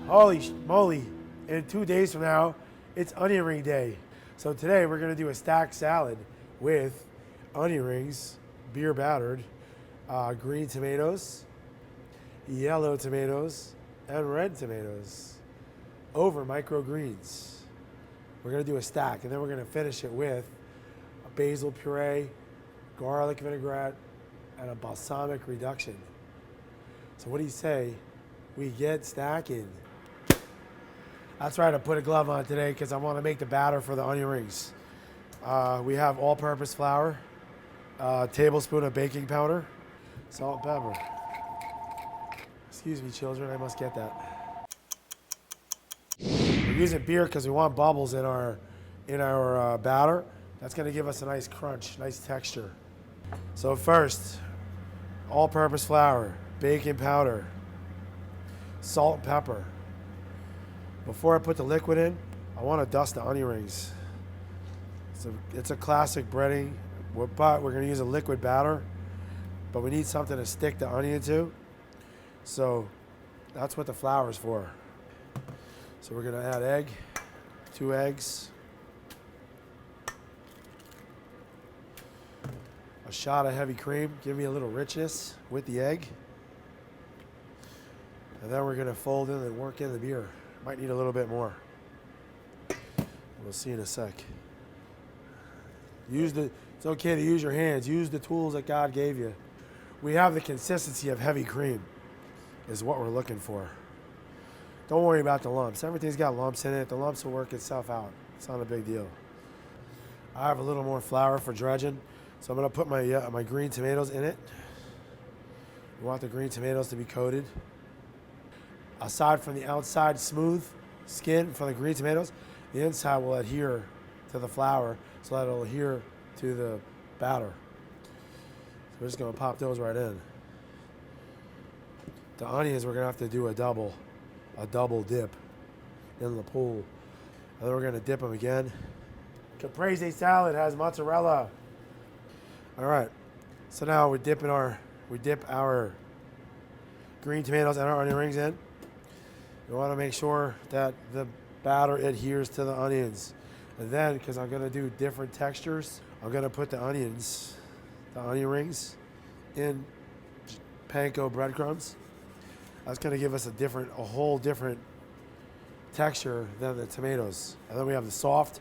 Holy moly, in 2 days from now, it's onion ring day. So today we're gonna do a stacked salad with onion rings, beer battered, green tomatoes, yellow tomatoes, and red tomatoes over microgreens. We're gonna do a stack, and then we're gonna finish it with a basil puree, garlic vinaigrette, and a balsamic reduction. So what do you say we get stacking? That's right, I put a glove on today because I want to make the batter for the onion rings. We have all-purpose flour, a tablespoon of baking powder, salt and pepper. Excuse me, children, I must get that. We're using beer because we want bubbles in our batter. That's going to give us a nice crunch, nice texture. So first, all-purpose flour, baking powder, salt and pepper. Before I put the liquid in, I want to dust the onion rings. It's a classic breading, but we're going to use a liquid batter, but we need something to stick the onion to. So that's what the flour is for. So we're going to add egg, 2 eggs, a shot of heavy cream, give me a little richness with the egg. And then we're going to fold in and work in the beer. Might need a little bit more. We'll see in a sec. It's okay to use your hands. Use the tools that God gave you. We have the consistency of heavy cream is what we're looking for. Don't worry about the lumps. Everything's got lumps in it. The lumps will work itself out. It's not a big deal. I have a little more flour for dredging, so I'm going to put my green tomatoes in it. We want the green tomatoes to be coated. Aside from the outside smooth skin from the green tomatoes, the inside will adhere to the flour so that it'll adhere to the batter. So we're just going to pop those right in. The onions, we're going to have to do a double dip in the pool. And then we're going to dip them again. Caprese salad has mozzarella. All right, so now we dip our green tomatoes and our onion rings in. We want to make sure that the batter adheres to the onions. And then, because I'm going to do different textures, I'm going to put the onion rings in panko breadcrumbs. That's going to give us a whole different texture than the tomatoes. And then we have the soft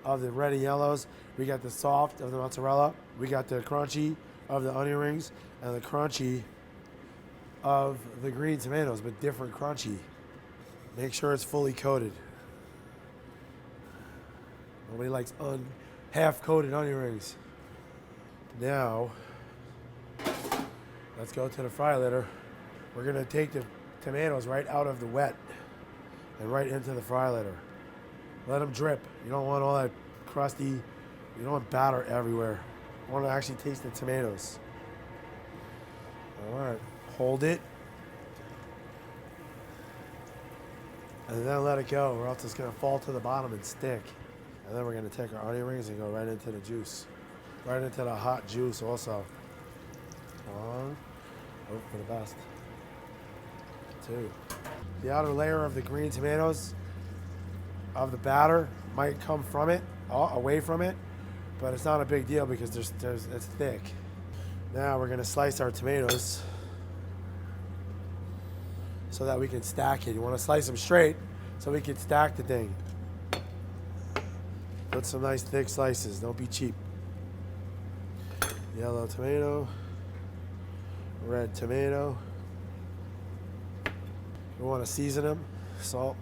of the red and yellows. We got the soft of the mozzarella. We got the crunchy of the onion rings and the crunchy of the green tomatoes, but different crunchy. Make sure it's fully coated. Nobody likes half-coated onion rings. Now, let's go to the fry litter. We're gonna take the tomatoes right out of the wet and right into the fry litter. Let them drip. You don't want all that crusty, you don't want batter everywhere. You want to actually taste the tomatoes. All right, hold it. And then let it go, or else it's going to fall to the bottom and stick. And then we're going to take our onion rings and go right into the juice. Right into the hot juice also. 1, hope for the best. 2. The outer layer of the green tomatoes, of the batter, might come from it, away from it, but it's not a big deal because it's thick. Now we're going to slice our tomatoes so that we can stack it. You want to slice them straight so we can stack the thing. Put some nice thick slices, don't be cheap. Yellow tomato, red tomato. We want to season them, salt.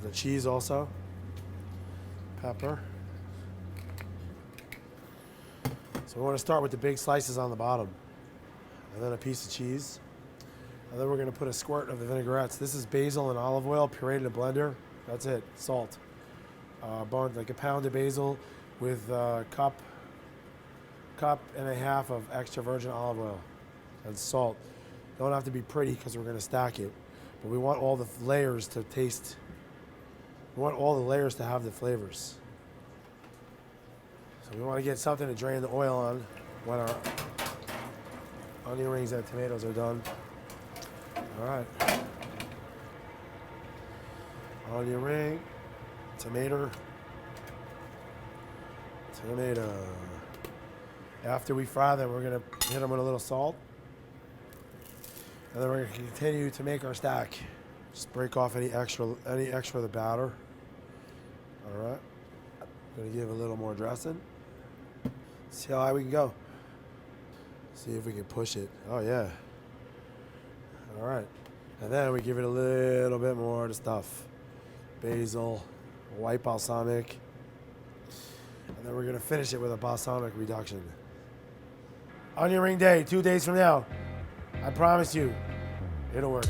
The cheese also, pepper. So we want to start with the big slices on the bottom. And then a piece of cheese. And then we're going to put a squirt of the vinaigrettes. This is basil and olive oil pureed in a blender. That's it. Salt. Like a pound of basil with a cup and a half of extra virgin olive oil and salt. Don't have to be pretty because we're going to stack it. But we want all the layers to taste. We want all the layers to have the flavors. So we want to get something to drain the oil on. when our onion rings and tomatoes are done. All right. Onion ring, tomato. After we fry them, we're gonna hit them with a little salt. And then we're gonna continue to make our stack. Just break off any extra of the batter. All right. Gonna give a little more dressing. See how high we can go. See if we can push it. Oh yeah. All right. And then we give it a little bit more of the stuff. Basil, white balsamic. And then we're gonna finish it with a balsamic reduction. Onion ring day, 2 days from now. I promise you, it'll work.